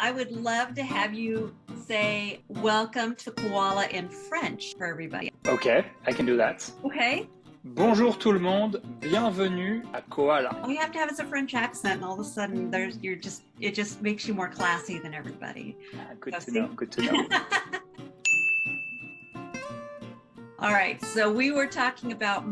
I would love to have you say welcome to Koala in French for everybody. Okay, I can do that. Okay? Bonjour tout le monde, bienvenue à Koala. All you have to have is a French accent, and all of a sudden it just makes you more classy than everybody. Good to know, good to know. All right, so we were talking about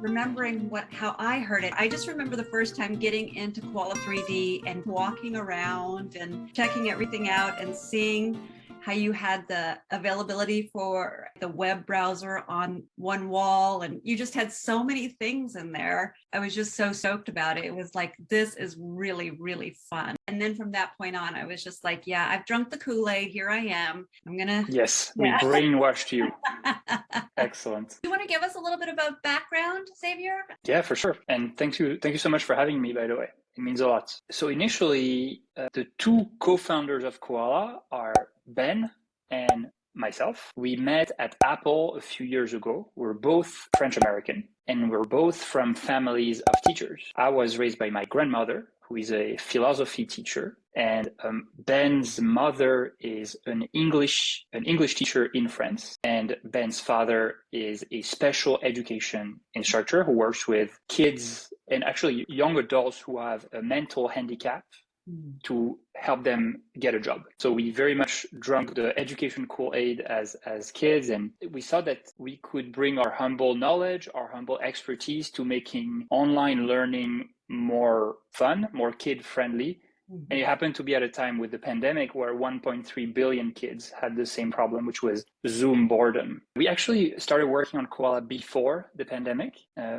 remembering how I heard it. I just remember the first time getting into Koala 3D and walking around and checking everything out and seeing how you had the availability for the web browser on one wall, and you just had so many things in there. I was just so stoked about it. It was like, this is really, really fun. And then from that point on, I was just like, yeah, I've drunk the Kool-Aid. Here I am. I'm gonna. Yes, Yeah. we brainwashed you. Excellent. You want to give us a little bit about background, Xavier? Yeah, for sure. And thank you so much for having me, by the way. It means a lot. So initially, the two co-founders of Koala are Ben and myself. We met at Apple a few years ago. We're both French American, and we're both from families of teachers. I was raised by my grandmother, who is a philosophy teacher, and Ben's mother is an English teacher in France, and Ben's father is a special education instructor who works with kids and actually young adults who have a mental handicap to help them get a job. So we very much drank the education Kool-Aid as kids, and we saw that we could bring our humble knowledge, our humble expertise to making online learning more fun, more kid-friendly. And it happened to be at a time with the pandemic where 1.3 billion kids had the same problem, which was Zoom boredom. We actually started working on Koala before the pandemic,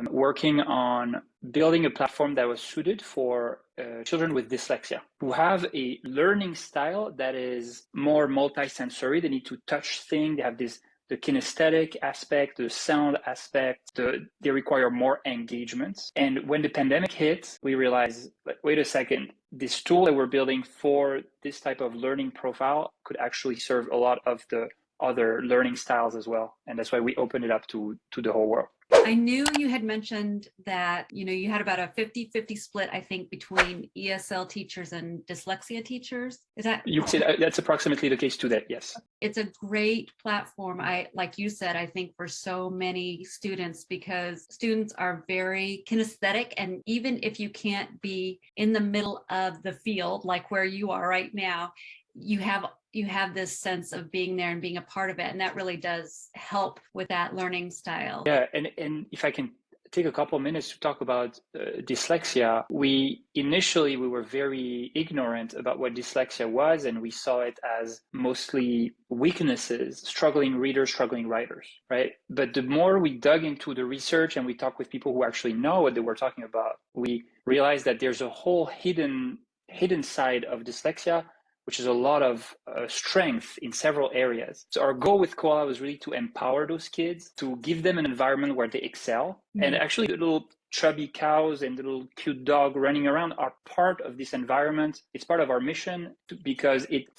working on building a platform that was suited for children with dyslexia who have a learning style that is more multisensory. They need to touch things. They have the kinesthetic aspect, the sound aspect, they require more engagement. And when the pandemic hit, we realized, wait a second, this tool that we're building for this type of learning profile could actually serve a lot of the other learning styles as well. And that's why we opened it up to the whole world. I knew you had mentioned that, you had about a 50-50 split, I think, between ESL teachers and dyslexia teachers. Is that? You would say that's approximately the case today, yes. It's a great platform, like you said, I think, for so many students, because students are very kinesthetic. And even if you can't be in the middle of the field, like where you are right now, you have this sense of being there and being a part of it, and that really does help with that learning style. Yeah, and if I can take a couple minutes to talk about dyslexia, we were very ignorant about what dyslexia was, and we saw it as mostly weaknesses, struggling readers, struggling writers, right? But the more we dug into the research and we talked with people who actually know what they were talking about, we realized that there's a whole hidden side of dyslexia, which is a lot of strength in several areas. So our goal with Koala was really to empower those kids, to give them an environment where they excel. And actually the little chubby cows and the little cute dog running around are part of this environment. It's part of our mission because it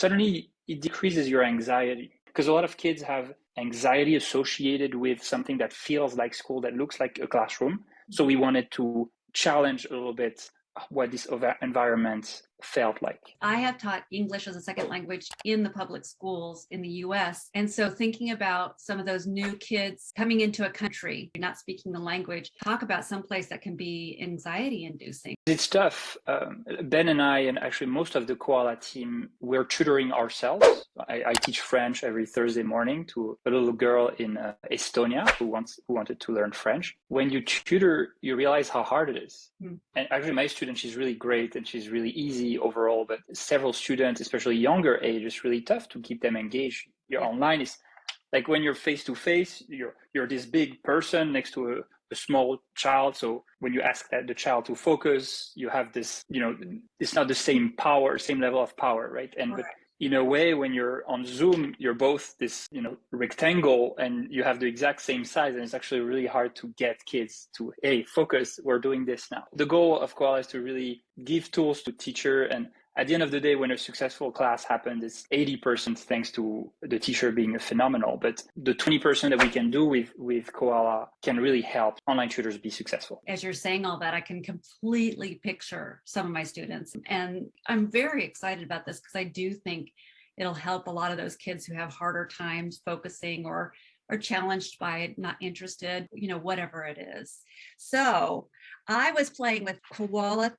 decreases your anxiety. Because a lot of kids have anxiety associated with something that feels like school, that looks like a classroom. So we wanted to challenge a little bit what this environment felt like. I have taught English as a second language in the public schools in the US. And so thinking about some of those new kids coming into a country, not speaking the language, talk about someplace that can be anxiety inducing. It's tough. Ben and I, and actually most of the Koala team, we're tutoring ourselves. I teach French every Thursday morning to a little girl in Estonia who wanted to learn French. When you tutor, you realize how hard it is. And actually my student, she's really great and she's really easy overall, but several students, especially younger age, it's really tough to keep them engaged. You're online is like when you're face to face, you're this big person next to a small child. So when you ask the child to focus, you have this, it's not the same level of power, right? And but in a way, when you're on Zoom, you're both this, rectangle, and you have the exact same size, and it's actually really hard to get kids to, hey, focus, we're doing this now. The goal of Koala is to really give tools to teacher and at the end of the day, when a successful class happens, it's 80% thanks to the teacher being phenomenal. But the 20% that we can do with Koala can really help online tutors be successful. As you're saying all that, I can completely picture some of my students. And I'm very excited about this because I do think it'll help a lot of those kids who have harder times focusing or are challenged by it, not interested, whatever it is. So I was playing with Koala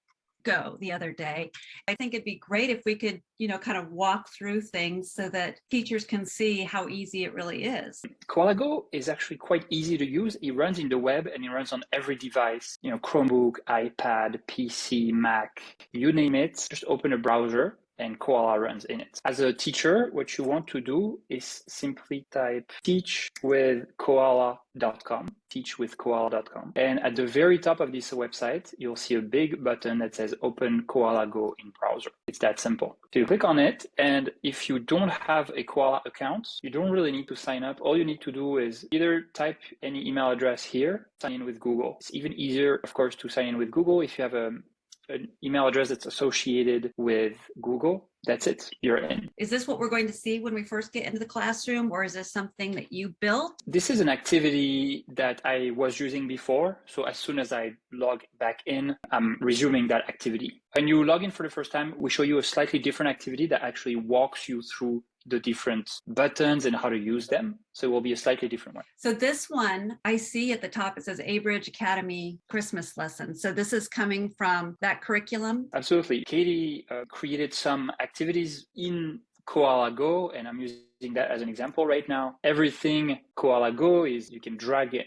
Go the other day. I think it'd be great if we could, kind of walk through things so that teachers can see how easy it really is. Koala Go is actually quite easy to use. It runs in the web and it runs on every device, Chromebook, iPad, PC, Mac, you name it. Just open a browser and Koala runs in it. As a teacher, what you want to do is simply type teachwithkoala.com, teachwithkoala.com. And at the very top of this website, you'll see a big button that says Open Koala Go in browser. It's that simple. So you click on it, and if you don't have a Koala account, you don't really need to sign up. All you need to do is either type any email address here, sign in with Google. It's even easier, of course, to sign in with Google if you have an email address that's associated with Google. That's it. You're in. Is this what we're going to see when we first get into the classroom, or is this something that you built? This is an activity that I was using before. So as soon as I log back in, I'm resuming that activity. When you log in for the first time, we show you a slightly different activity that actually walks you through the different buttons and how to use them. So it will be a slightly different one. So this one, I see at the top, it says Abridge Academy Christmas lesson. So this is coming from that curriculum? Absolutely. Katie created some activities in Koala Go, and I'm using that as an example right now. Everything Koala Go is you can drag it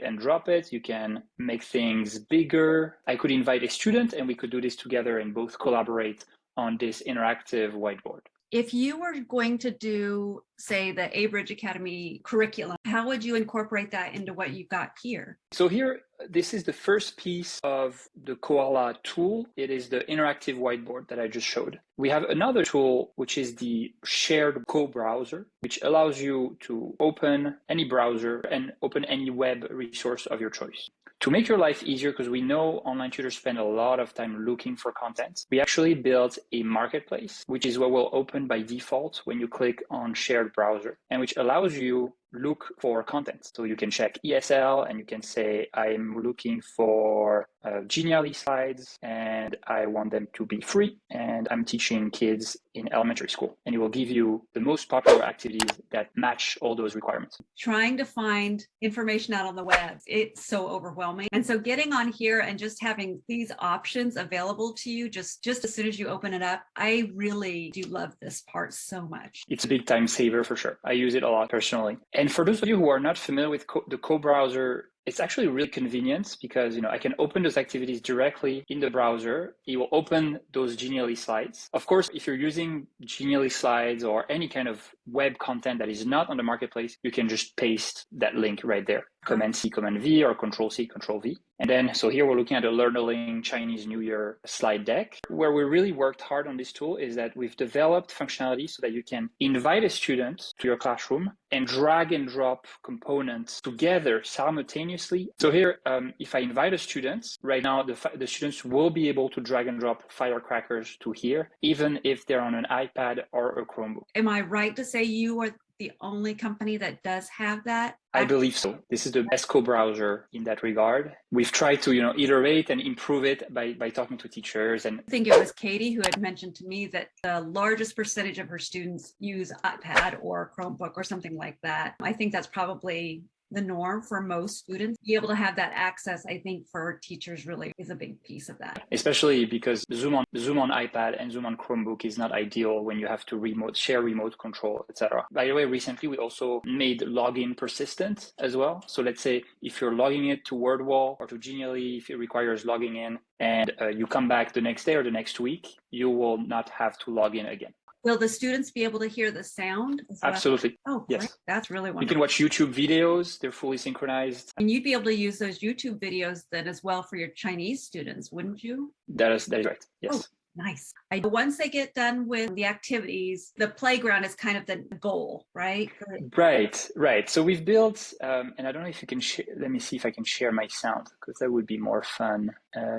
and drop it. You can make things bigger. I could invite a student and we could do this together and both collaborate on this interactive whiteboard. If you were going to do, say, the Abridge Academy curriculum, how would you incorporate that into what you've got here? So here, this is the first piece of the Koala tool. It is the interactive whiteboard that I just showed. We have another tool, which is the shared co-browser, which allows you to open any browser and open any web resource of your choice. To make your life easier, because we know online tutors spend a lot of time looking for content, we actually built a marketplace, which is what will open by default when you click on shared browser, and which allows you look for content. So you can check ESL and you can say, I'm looking for Genially slides and I want them to be free and I'm teaching kids in elementary school. And it will give you the most popular activities that match all those requirements. Trying to find information out on the web, it's so overwhelming. And so getting on here and just having these options available to you just as soon as you open it up, I really do love this part so much. It's a big time saver for sure. I use it a lot personally. And for those of you who are not familiar with the co-browser, it's actually really convenient because I can open those activities directly in the browser. It will open those Genially slides. Of course, if you're using Genially slides or any kind of web content that is not on the marketplace, you can just paste that link right there. Command-C, Command-V, or Control-C, Control-V. And then, so here we're looking at a Learnerling Chinese New Year slide deck. Where we really worked hard on this tool is that we've developed functionality so that you can invite a student to your classroom and drag and drop components together simultaneously. So here, if I invite a student, right now the students will be able to drag and drop firecrackers to here, even if they're on an iPad or a Chromebook. Am I right to say you are the only company that does have that? I believe so. This is the best co-browser in that regard. We've tried to, iterate and improve it by talking to teachers. And I think it was Katie who had mentioned to me that the largest percentage of her students use iPad or Chromebook or something like that. I think that's probably the norm for most students. Be able to have that access, I think, for teachers really is a big piece of that. Especially because Zoom on iPad and Zoom on Chromebook is not ideal when you have to share remote control, etc. By the way, recently we also made login persistent as well. So let's say if you're logging it to WordWall or to Genially, if it requires logging in and you come back the next day or the next week, you will not have to log in again. Will the students be able to hear the sound as well? Absolutely. Oh, great. Yes. That's really wonderful. You can watch YouTube videos. They're fully synchronized. And you'd be able to use those YouTube videos then as well for your Chinese students, wouldn't you? That is right. Yes. Oh, Nice. Once they get done with the activities, the playground is kind of the goal, right? Right. So we've built, and I don't know if you can let me see if I can share my sound, because that would be more fun.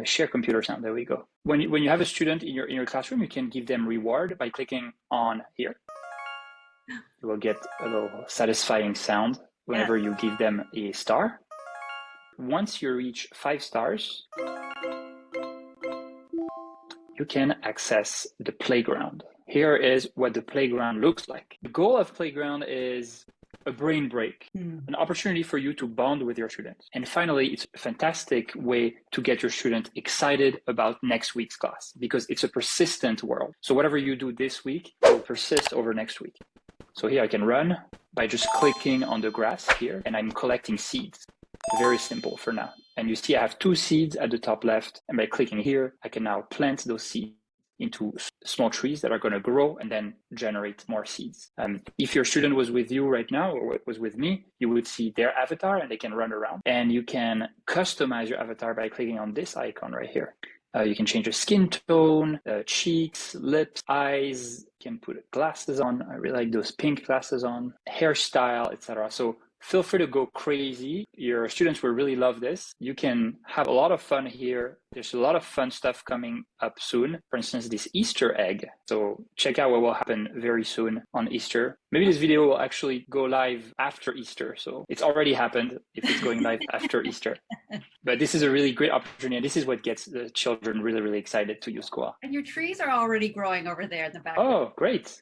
Share computer sound. There we go. When you have a student in your classroom, you can give them reward by clicking on here. You will get a little satisfying sound whenever you give them a star. Once you reach 5 stars, you can access the playground. Here is what the playground looks like. The goal of playground is a brain break, an opportunity for you to bond with your students. And finally, it's a fantastic way to get your student excited about next week's class, because it's a persistent world. So whatever you do this week will persist over next week. So here I can run by just clicking on the grass here, and I'm collecting seeds. Very simple for now. And you see I have 2 seeds at the top left, and by clicking here, I can now plant those seeds into small trees that are going to grow and then generate more seeds. If your student was with you right now or was with me, you would see their avatar and they can run around. And you can customize your avatar by clicking on this icon right here. You can change the skin tone, cheeks, lips, eyes. You can put glasses on. I really like those pink glasses on, hairstyle, etc. So feel free to go crazy. Your students will really love this. You can have a lot of fun here. There's a lot of fun stuff coming up soon. For instance, this Easter egg. So check out what will happen very soon on Easter. Maybe this video will actually go live after Easter. So it's already happened if it's going live after Easter. But this is a really great opportunity. And this is what gets the children really, really excited to use Koala. And your trees are already growing over there in the back. Oh, great.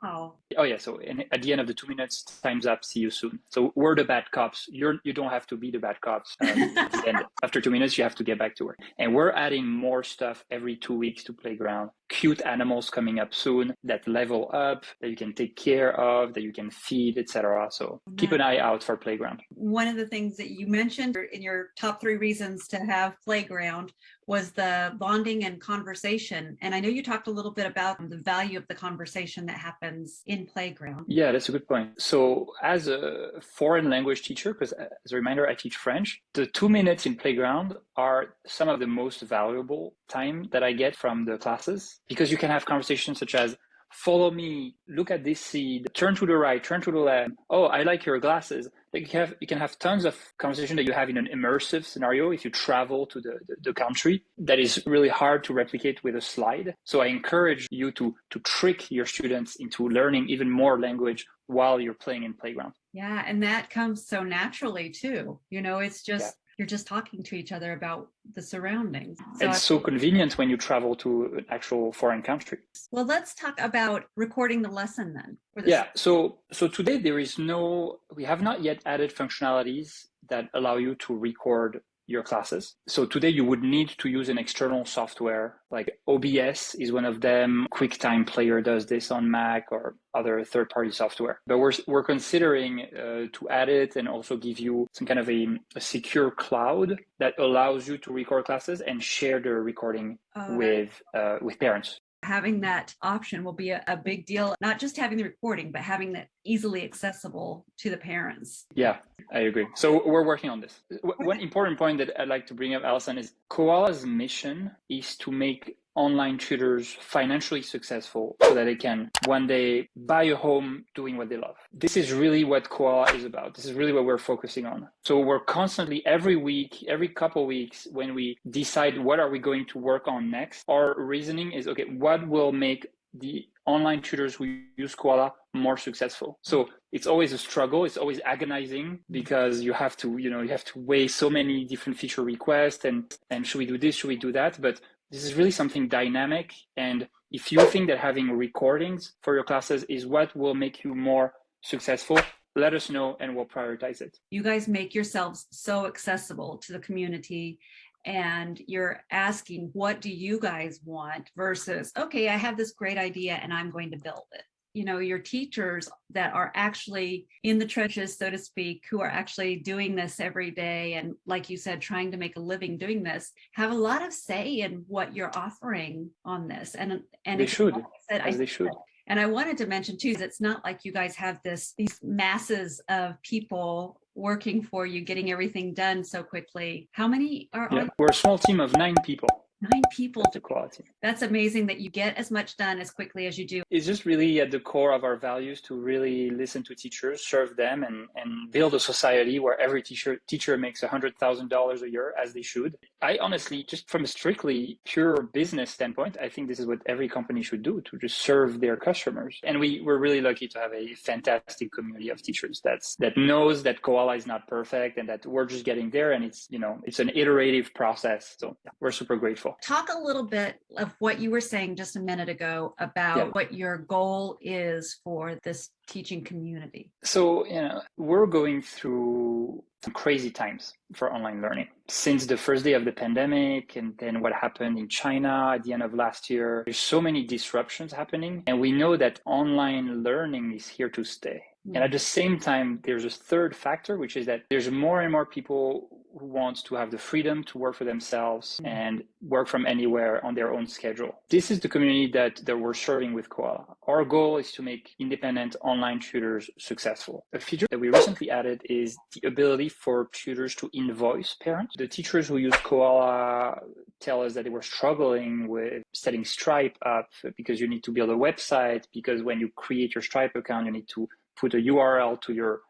Oh yeah. So at the end of the 2 minutes, time's up. See you soon. So we're the bad cops. You don't have to be the bad cops. And after 2 minutes, you have to get back to work. And we're adding more stuff every 2 weeks to Playground. Cute animals coming up soon that level up, that you can take care of, that you can feed, etc. So keep an eye out for Playground. One of the things that you mentioned in your top 3 reasons to have Playground was the bonding and conversation. And I know you talked a little bit about the value of the conversation that happens in Playground. Yeah, that's a good point. So as a foreign language teacher, because as a reminder, I teach French, the 2 minutes in Playground are some of the most valuable time that I get from the classes, because you can have conversations such as, follow me, look at this seed, turn to the right, turn to the left. Oh, I like your glasses. Like you can have tons of conversation that you have in an immersive scenario if you travel to the country that is really hard to replicate with a slide. So I encourage you to trick your students into learning even more language while you're playing in Playground. Yeah, and that comes so naturally too. It's just you're just talking to each other about the surroundings. It's so convenient when you travel to an actual foreign country. Well, let's talk about recording the lesson then. So today we have not yet added functionalities that allow you to record your classes. So today you would need to use an external software, like OBS is one of them. QuickTime Player does this on Mac or other third-party software. But we're considering to add it and also give you some kind of a secure cloud that allows you to record classes and share the recording with parents. Having that option will be a big deal, not just having the recording, but having that easily accessible to the parents. Yeah, I agree. So we're working on this. One important point that I'd like to bring up, Alison, is Koala's mission is to make online tutors financially successful so that they can one day buy a home doing what they love. This is really what Koala is about. This is really what we're focusing on. So we're constantly, every week, every couple of weeks, when we decide what are we going to work on next, our reasoning is, okay, what will make the online tutors who use Koala more successful? So it's always a struggle. It's always agonizing because you have to weigh so many different feature requests and should we do this? Should we do that? But this is really something dynamic. And if you think that having recordings for your classes is what will make you more successful, let us know and we'll prioritize it. You guys make yourselves so accessible to the community, and you're asking, what do you guys want versus, okay, I have this great idea and I'm going to build it. Your teachers that are actually in the trenches, so to speak, who are actually doing this every day, and like you said, trying to make a living doing this, have a lot of say in what you're offering on this. And they should, as they should. And I wanted to mention too, it's not like you guys have these masses of people working for you, getting everything done so quickly. How many are on? We're a small team of 9 people. 9 people. That's the quality. That's amazing that you get as much done as quickly as you do. It's just really at the core of our values to really listen to teachers, serve them, and build a society where every teacher makes $100,000 a year, as they should. I honestly, just from a strictly pure business standpoint, I think this is what every company should do, to just serve their customers. And we're really lucky to have a fantastic community of teachers that knows that Koala is not perfect and that we're just getting there, and it's an iterative process. So we're super grateful. Talk a little bit of what you were saying just a minute ago about what your goal is for this teaching community. So, we're going through some crazy times for online learning. Since the first day of the pandemic, and then what happened in China at the end of last year, there's so many disruptions happening. And we know that online learning is here to stay. And at the same time, there's a third factor, which is that there's more and more people who want to have the freedom to work for themselves and work from anywhere on their own schedule. This is the community that we're serving with Koala. Our goal is to make independent online tutors successful. A feature that we recently added is the ability for tutors to invoice parents. The teachers who use Koala tell us that they were struggling with setting Stripe up because you need to build a website, because when you create your Stripe account, you need to put a URL to your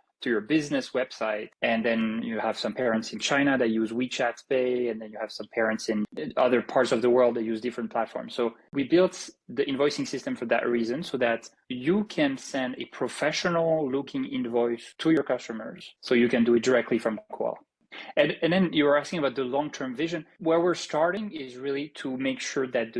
business website. And then you have some parents in China that use WeChat Pay, and then you have some parents in other parts of the world that use different platforms. So we built the invoicing system for that reason, so that you can send a professional looking invoice to your customers, so you can do it directly from Koala. And then you were asking about the long-term vision. Where we're starting is really to make sure that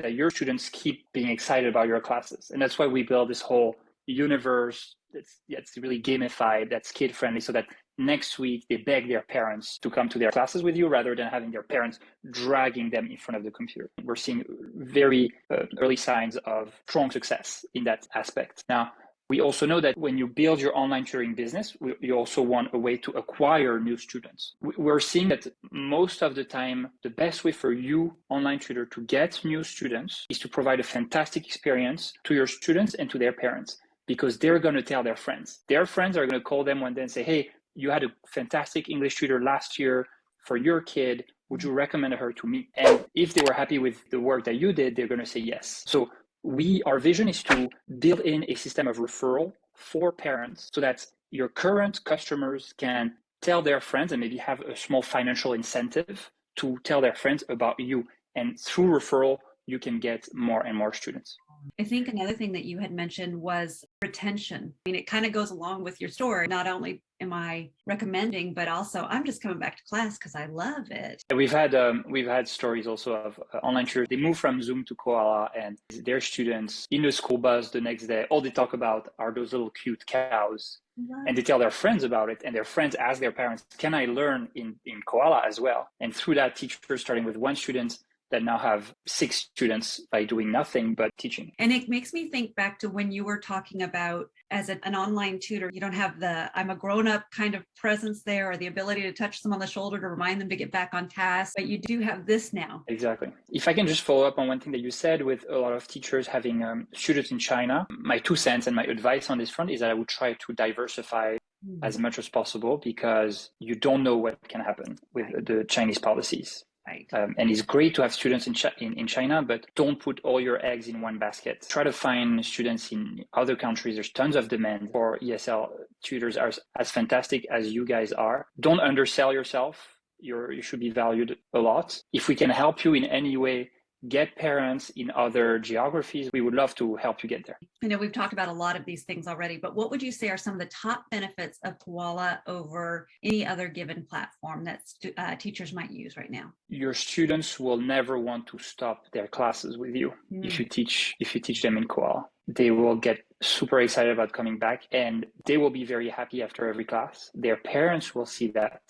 your students keep being excited about your classes. And that's why we build this whole universe that's really gamified, that's kid friendly, so that next week they beg their parents to come to their classes with you rather than having their parents dragging them in front of the computer. We're seeing very early signs of strong success in that aspect. Now, we also know that when you build your online tutoring business, you also want a way to acquire new students. We're seeing that most of the time, the best way for you, online tutor, to get new students is to provide a fantastic experience to your students and to their parents, because they're going to tell their friends. Their friends are going to call them one day and say, hey, you had a fantastic English tutor last year for your kid. Would you recommend her to me? And if they were happy with the work that you did, they're going to say yes. So our vision is to build in a system of referral for parents so that your current customers can tell their friends and maybe have a small financial incentive to tell their friends about you. And through referral, you can get more and more students. I think another thing that you had mentioned was retention. I mean, it kind of goes along with your story. Not only am I recommending, but also I'm just coming back to class because I love it. We've had stories also of online tutors. They move from Zoom to Koala, and their students in the school bus the next day, all they talk about are those little cute cows. And they tell their friends about it, and their friends ask their parents, can I learn in Koala as well? And through that, teachers starting with one student that now have 6 students by doing nothing but teaching. And it makes me think back to when you were talking about as an online tutor, you don't have the I'm a grown-up kind of presence there, or the ability to touch them on the shoulder to remind them to get back on task, but you do have this now. Exactly. If I can just follow up on one thing that you said, with a lot of teachers having students in China, my 2 cents and my advice on this front is that I would try to diversify as much as possible, because you don't know what can happen with the Chinese policies. Right. And it's great to have students in China, but don't put all your eggs in one basket. Try to find students in other countries. There's tons of demand for ESL tutors as fantastic as you guys are. Don't undersell yourself. You should be valued a lot. If we can help you in any way, get parents in other geographies, we would love to help you get there. I know we've talked about a lot of these things already, but what would you say are some of the top benefits of Koala over any other given platform that teachers might use right now? Your students will never want to stop their classes with you if you teach them in Koala. They will get super excited about coming back, and they will be very happy after every class. Their parents will see that.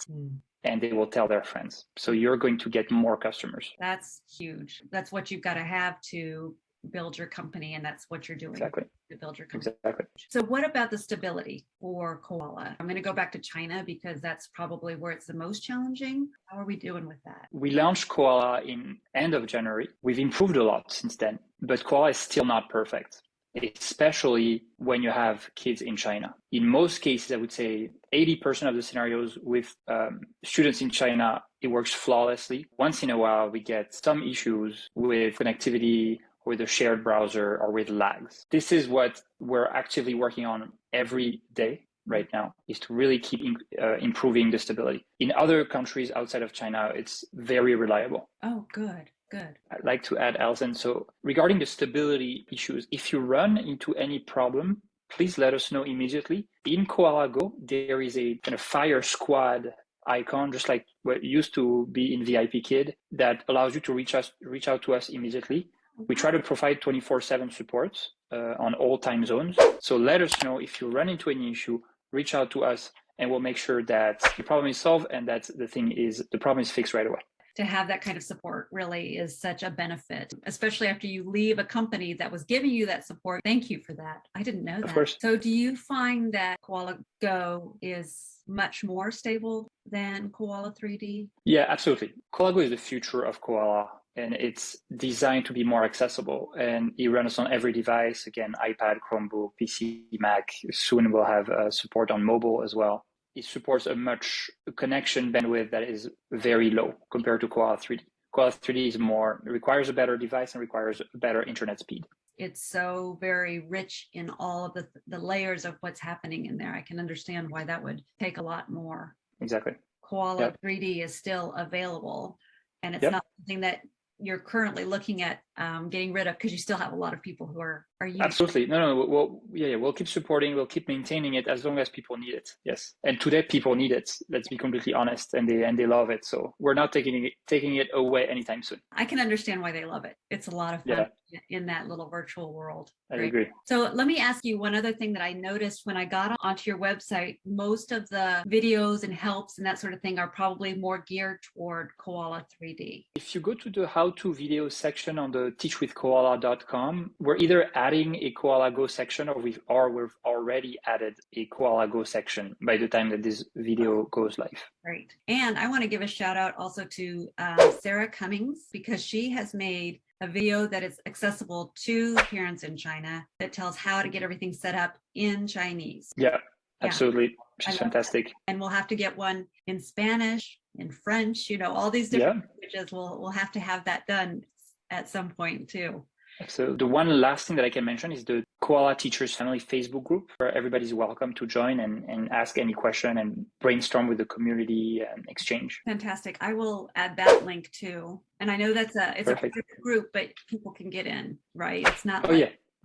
And they will tell their friends. So you're going to get more customers. That's huge. That's what you've got to have to build your company, and that's what you're doing. Exactly. To build your company. Exactly. So what about the stability for Koala? I'm going to go back to China because that's probably where it's the most challenging. How are we doing with that? We launched Koala in end of January. We've improved a lot since then, but Koala is still not perfect, especially when you have kids in China. In most cases, I would say 80% of the scenarios with students in China It works flawlessly. Once in a while, we get some issues with connectivity, with a shared browser, or with lags. This is what we're actively working on every day right now, is to really keep improving the stability. In other countries outside of China, it's very reliable. Oh, good. Good. I'd like to add, Alison, so regarding the stability issues, if you run into any problem, please let us know immediately. In Koala Go, there is a kind of fire squad icon, just like what used to be in VIP Kid, that allows you to reach out to us immediately. We try to provide 24/7 support on all time zones. So let us know if you run into any issue, reach out to us, and we'll make sure that the problem is solved and that the problem is fixed right away. To have that kind of support really is such a benefit, especially after you leave a company that was giving you that support. Thank you for that. I didn't know that. Of course. So do you find that Koala Go is much more stable than Koala 3D? Yeah, absolutely. Koala Go is the future of Koala, and it's designed to be more accessible, and it runs on every device. Again, iPad, Chromebook, PC, Mac. Soon we'll have support on mobile as well. It supports a connection bandwidth that is very low compared to Koala 3D. Koala 3D requires a better device and requires a better internet speed. It's so very rich in all of the layers of what's happening in there. I can understand why that would take a lot more. Exactly. Koala 3D is still available, and it's not something that you're currently looking at getting rid of, because you still have a lot of people who are using Absolutely. No. We'll keep supporting, we'll keep maintaining it as long as people need it. Yes. And today people need it. Let's be completely honest, and they love it. So we're not taking it away anytime soon. I can understand why they love it. It's a lot of fun in that little virtual world. I agree. So let me ask you one other thing that I noticed when I got onto your website. Most of the videos and helps and that sort of thing are probably more geared toward Koala 3D. If you go to the how-to video section on the teachwithkoala.com, we're either adding a Koala Go section or we've already added a Koala Go section by the time that this video goes live. Great. And I want to give a shout out also to Sarah Cummings, because she has made a video that is accessible to parents in China that tells how to get everything set up in Chinese. Yeah, absolutely. She's fantastic. That. And we'll have to get one in Spanish, in French, all these different languages. We'll have to have that done at some point too. So the one last thing that I can mention is the Koala Teachers Family Facebook group, where everybody's welcome to join and ask any question and brainstorm with the community and exchange. Fantastic. I will add that link too. And I know it's a private group, but people can get in, right? It's not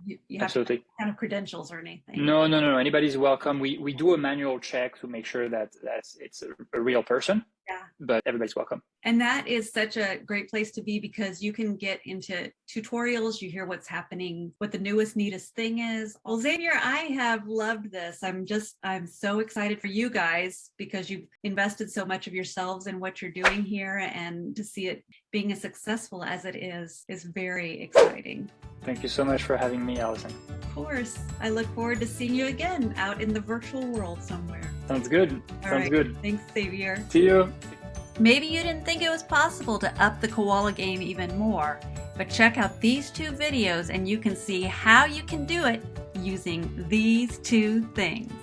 you have absolutely. to have credentials or anything. No. Anybody's welcome. We do a manual check to make sure that it's a real person. Yeah. But everybody's welcome. And that is such a great place to be, because you can get into tutorials, you hear what's happening, what the newest, neatest thing is. Well, Xavier, I have loved this. I'm so excited for you guys, because you've invested so much of yourselves in what you're doing here, and to see it being as successful as it is very exciting. Thank you so much for having me, Alison. Of course. I look forward to seeing you again out in the virtual world somewhere. Sounds good. Sounds good. Thanks, Xavier. See you. Maybe you didn't think it was possible to up the koala game even more, but check out these 2 videos and you can see how you can do it using these 2 things.